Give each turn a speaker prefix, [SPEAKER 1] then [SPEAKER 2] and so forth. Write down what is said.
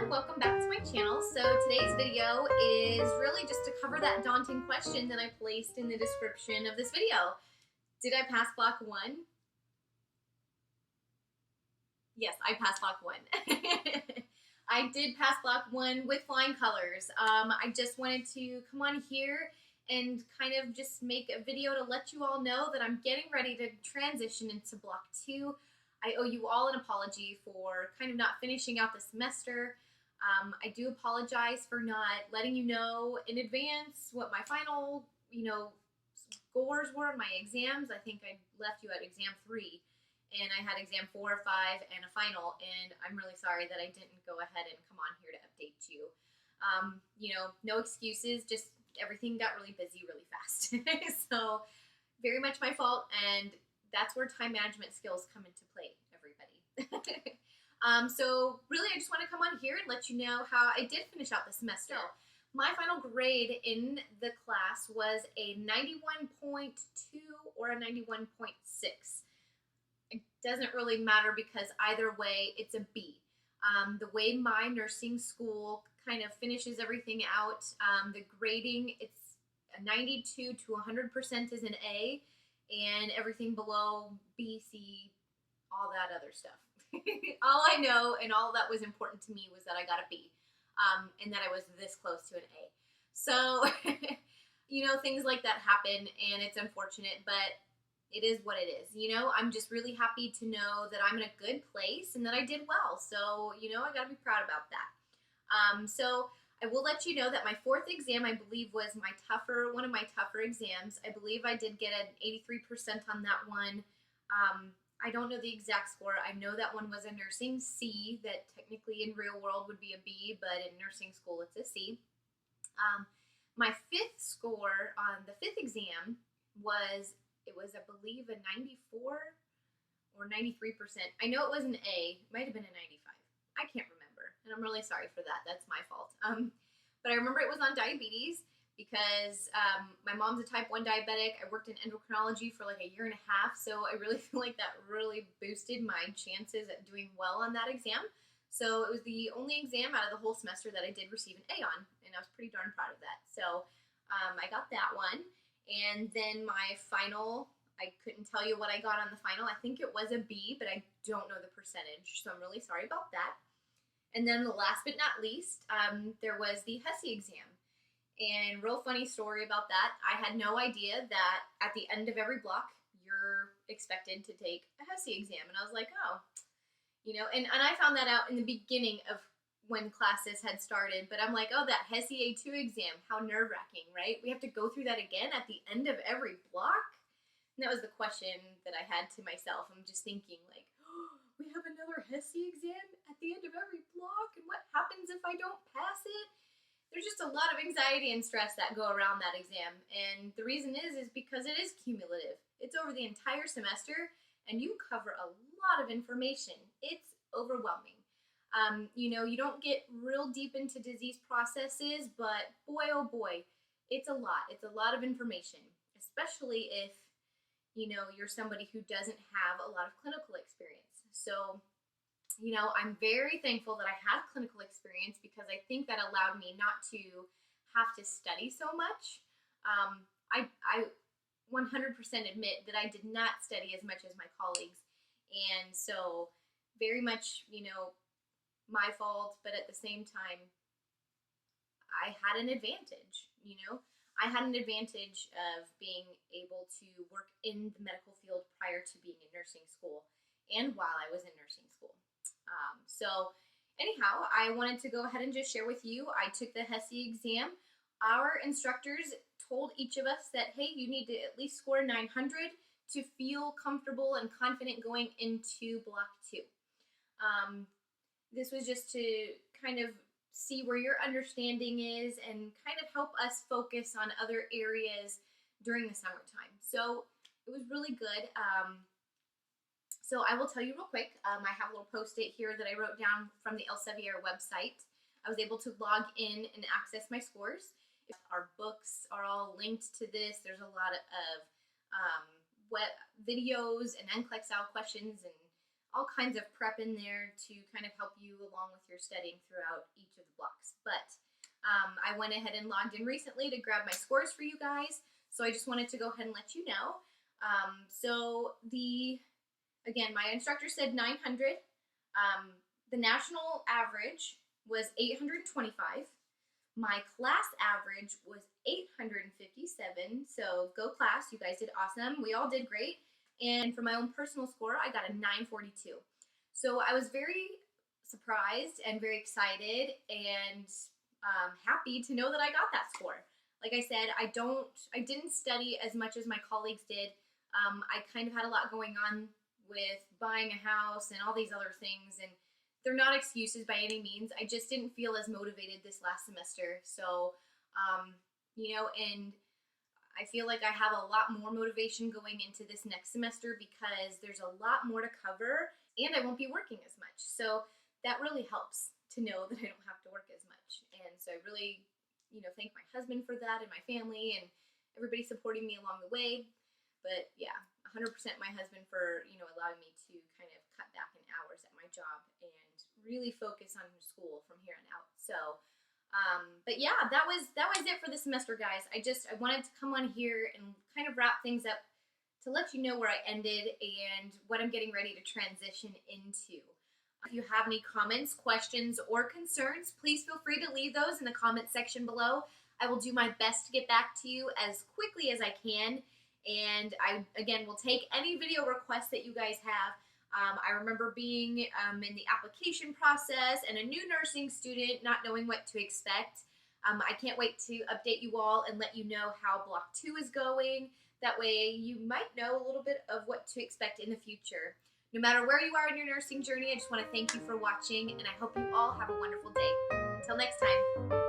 [SPEAKER 1] everyone, welcome back to my channel. So today's video is really just to cover that daunting question that I placed in the description of this video. Did I pass block 1? Yes, I passed block 1. I did pass block 1 with flying colors. I just wanted to come on here and kind of just make a video to let you all know that I'm getting ready to transition into block 2. I owe you all an apology for kind of not finishing out the semester. I do apologize for not letting you know in advance what my final, scores were on my exams. I think I left you at exam 3, and I had exam 4, 5, and a final, and I'm really sorry that I didn't go ahead and come on here to update you. No excuses, just everything got really busy really fast. So, very much my fault, and that's where time management skills come into play, everybody. So really, I just want to come on here and let you know how I did finish out the semester. So, my final grade in the class was a 91.2 or a 91.6. It doesn't really matter because either way, it's a B. The way my nursing school kind of finishes everything out, the grading, it's a 92 to 100% is an A, and everything below B, C, all that other stuff. All I know and all that was important to me was that I got a B, and that I was this close to an A. So, things like that happen, and it's unfortunate, but it is what it is. I'm just really happy to know that I'm in a good place and that I did well. So, I got to be proud about that. So I will let you know that my 4th exam, I believe, was one of my tougher exams. I believe I did get an 83% on that one. I don't know the exact score. I know that one was a nursing C, that technically in real world would be a B, but in nursing school it's a C. My 5th score on the 5th exam was, I believe, a 94 or 93%. I know it was an A. It might have been a 95. I can't remember, and I'm really sorry for that. That's my fault. But I remember it was on diabetes because my mom's a type 1 diabetic. I worked in endocrinology for like a year and a half, so I really feel like that really boosted my chances at doing well on that exam. So it was the only exam out of the whole semester that I did receive an A on, and I was pretty darn proud of that. So I got that one, and then my final, I couldn't tell you what I got on the final. I think it was a B, but I don't know the percentage, so I'm really sorry about that. And then the last but not least, there was the HESI exam. And real funny story about that, I had no idea that at the end of every block, you're expected to take a HESI exam. And I was like, oh, and I found that out in the beginning of when classes had started. But I'm like, oh, that HESI A2 exam, how nerve-wracking, right? We have to go through that again at the end of every block? And that was the question that I had to myself. I'm just thinking like, oh, we have another HESI exam at the end of every block? And what happens if I don't pass it? There's just a lot of anxiety and stress that go around that exam. And the reason is because it is cumulative. It's over the entire semester, and you cover a lot of information. It's overwhelming. You don't get real deep into disease processes, but boy, oh boy, it's a lot. It's a lot of information, especially if, you're somebody who doesn't have a lot of clinical experience. So, I'm very thankful that I had clinical experience because I think that allowed me not to have to study so much. I 100% admit that I did not study as much as my colleagues. And so very much, my fault, but at the same time, I had an advantage, I had an advantage of being able to work in the medical field prior to being in nursing school and while I was in nursing school. So anyhow, I wanted to go ahead and just share with you, I took the HESI exam. Our instructors told each of us that, hey, you need to at least score 900 to feel comfortable and confident going into block 2. This was just to kind of see where your understanding is and kind of help us focus on other areas during the summertime. So it was really good. So I will tell you real quick, I have a little post-it here that I wrote down from the Elsevier website. I was able to log in and access my scores. Our books are all linked to this. There's a lot of web videos and NCLEX style questions and all kinds of prep in there to kind of help you along with your studying throughout each of the blocks. But I went ahead and logged in recently to grab my scores for you guys, so I just wanted to go ahead and let you know. Again, my instructor said 900. The national average was 825. My class average was 857, so go class, you guys did awesome. We all did great. And for my own personal score, I got a 942. So I was very surprised and very excited and happy to know that I got that score. Like I said, I didn't study as much as my colleagues did. I kind of had a lot going on with buying a house and all these other things, and they're not excuses by any means. I just didn't feel as motivated this last semester. So, and I feel like I have a lot more motivation going into this next semester because there's a lot more to cover and I won't be working as much. So that really helps to know that I don't have to work as much. And so I really, thank my husband for that and my family and everybody supporting me along the way. But yeah, 100% my husband for, allowing me to kind of cut back in hours at my job and really focus on school from here on out. So, but yeah, that was it for the semester, guys. I wanted to come on here and kind of wrap things up to let you know where I ended and what I'm getting ready to transition into. If you have any comments, questions, or concerns, please feel free to leave those in the comment section below. I will do my best to get back to you as quickly as I can. And I, again, will take any video requests that you guys have. I remember being in the application process and a new nursing student, not knowing what to expect. I can't wait to update you all and let you know how Block 2 is going. That way you might know a little bit of what to expect in the future. No matter where you are in your nursing journey, I just want to thank you for watching, and I hope you all have a wonderful day. Until next time.